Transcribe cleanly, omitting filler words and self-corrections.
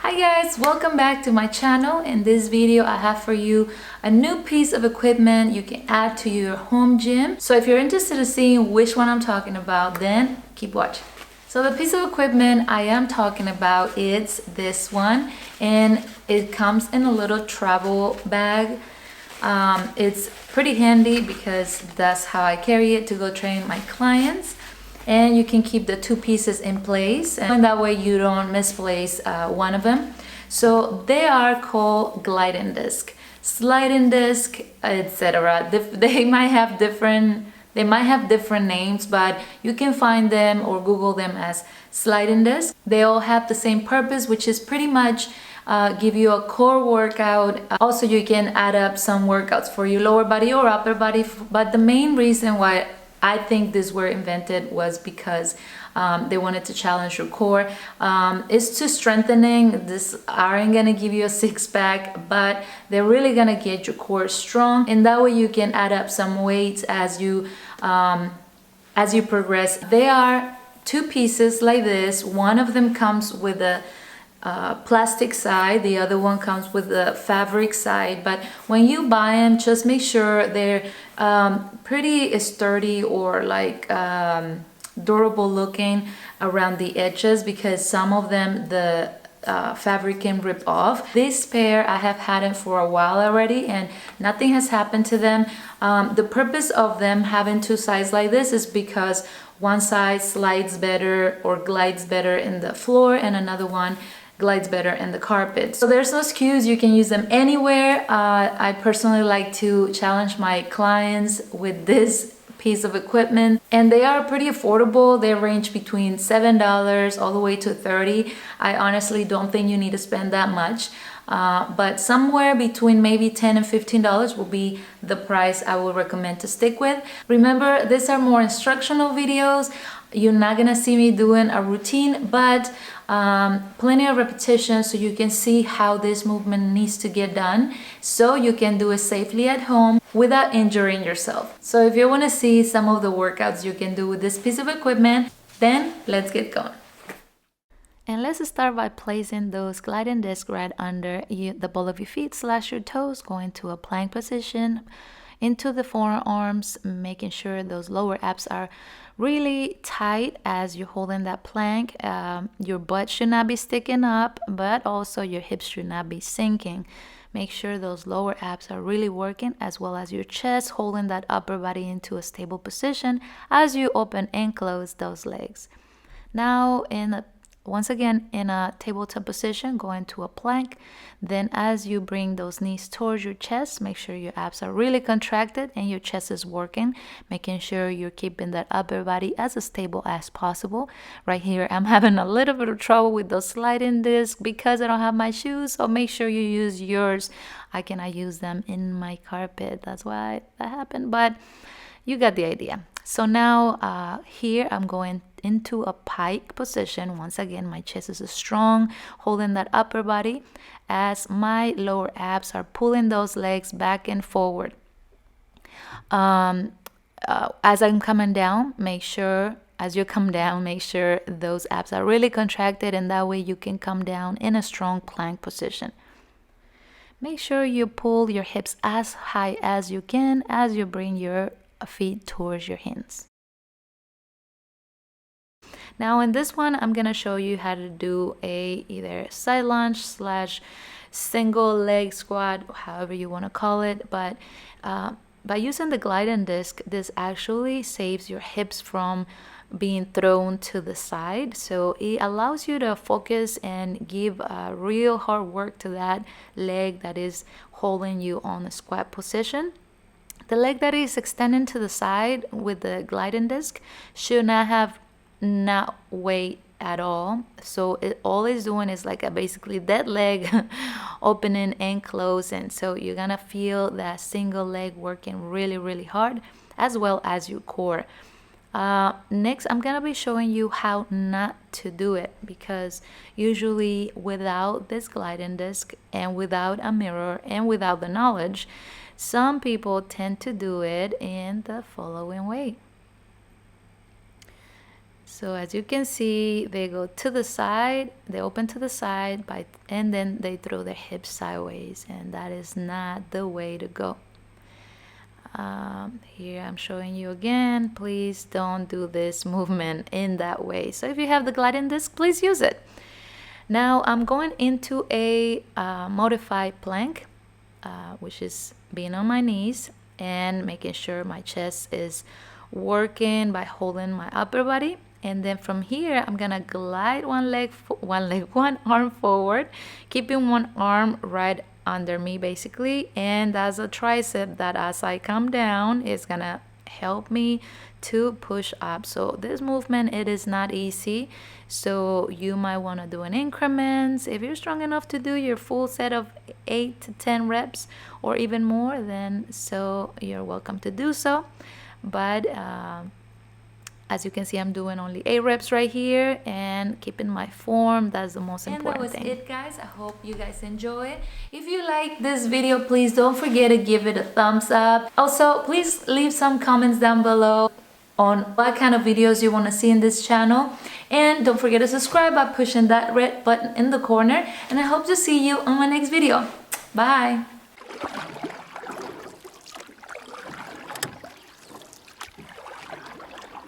Hi guys, welcome back to my channel. In this video I have for you a new piece of equipment you can add to your home gym. So if you're interested in seeing which one I'm talking about, then keep watching. So the piece of equipment I am talking about is this one, and it comes in a little travel bag. It's pretty handy because that's how I carry it to go train my clients. And you can keep the two pieces in place, and that way you don't misplace one of them. So they are called gliding disc, sliding disc, etc. They might have different names, but you can find them or Google them as sliding disc. They all have the same purpose, which is pretty much give you a core workout. Also, you can add up some workouts for your lower body or upper body, but the main reason why I think these were invented was because they wanted to challenge your core. It's to strengthening. This aren't gonna give you a six-pack, but they're really gonna get your core strong, and that way you can add up some weights as you progress. They are two pieces like this. One of them comes with a plastic side, the other one comes with the fabric side, but when you buy them, just make sure they're pretty sturdy or like durable looking around the edges, because some of them the fabric can rip off. This pair I have had it for a while already and nothing has happened to them. The purpose of them having two sides like this is because one side slides better or glides better in the floor and another one glides better in the carpet. So there's no excuse, you can use them anywhere. I personally like to challenge my clients with this piece of equipment, and they are pretty affordable. They range between $7 all the way to $30. I honestly don't think you need to spend that much, but somewhere between maybe $10 and $15 will be the price I would recommend to stick with. Remember, these are more instructional videos. You're not gonna see me doing a routine, but plenty of repetitions so you can see how this movement needs to get done so you can do it safely at home without injuring yourself. So if you want to see some of the workouts you can do with this piece of equipment, then let's get going. And let's start by placing those gliding discs right under the ball of your feet / your toes, going to a plank position into the forearms, making sure those lower abs are really tight as you're holding that plank. Your butt should not be sticking up, but also your hips should not be sinking. Make sure those lower abs are really working, as well as your chest, holding that upper body into a stable position as you open and close those legs. Now, once again in a tabletop position, go into a plank. Then as you bring those knees towards your chest, make sure your abs are really contracted and your chest is working, making sure you're keeping that upper body as stable as possible. Right here I'm having a little bit of trouble with those sliding discs because I don't have my shoes, so make sure you use yours. I cannot use them in my carpet, that's why that happened, but you got the idea. So now here I'm going into a pike position. Once again, my chest is strong, holding that upper body as my lower abs are pulling those legs back and forward. As I'm coming down, make sure those abs are really contracted, and that way you can come down in a strong plank position. Make sure you pull your hips as high as you can as you bring your feet towards your hands. Now in this one, I'm gonna show you how to do either side lunge / single leg squat, however you want to call it. But by using the gliding disc, this actually saves your hips from being thrown to the side. So it allows you to focus and give real hard work to that leg that is holding you on the squat position. The leg that is extending to the side with the gliding disc should not weight at all. So all it's doing is like basically that leg opening and closing. So you're gonna feel that single leg working really, really hard, as well as your core. Next, I'm gonna be showing you how not to do it, because usually without this gliding disc and without a mirror and without the knowledge, some people tend to do it in the following way. So as you can see, they go to the side, they open to the side, and then they throw their hips sideways, and that is not the way to go. Here I'm showing you again. Please don't do this movement in that way. So if you have the gliding disc, please use it. Now I'm going into a modified plank, which is being on my knees and making sure my chest is working by holding my upper body. And then from here, I'm gonna glide one arm forward, keeping one arm right under me basically, and that's a tricep that as I come down is gonna help me to push up. So this movement, it is not easy, so you might want to do in increments. If you're strong enough to do your full set of 8 to 10 reps or even more, then so you're welcome to do so. But as you can see, I'm doing only 8 reps right here and keeping my form. That's the most important thing. And that was it, guys. I hope you guys enjoy it. If you like this video, please don't forget to give it a thumbs up. Also, please leave some comments down below on what kind of videos you want to see in this channel. And don't forget to subscribe by pushing that red button in the corner. And I hope to see you on my next video. Bye.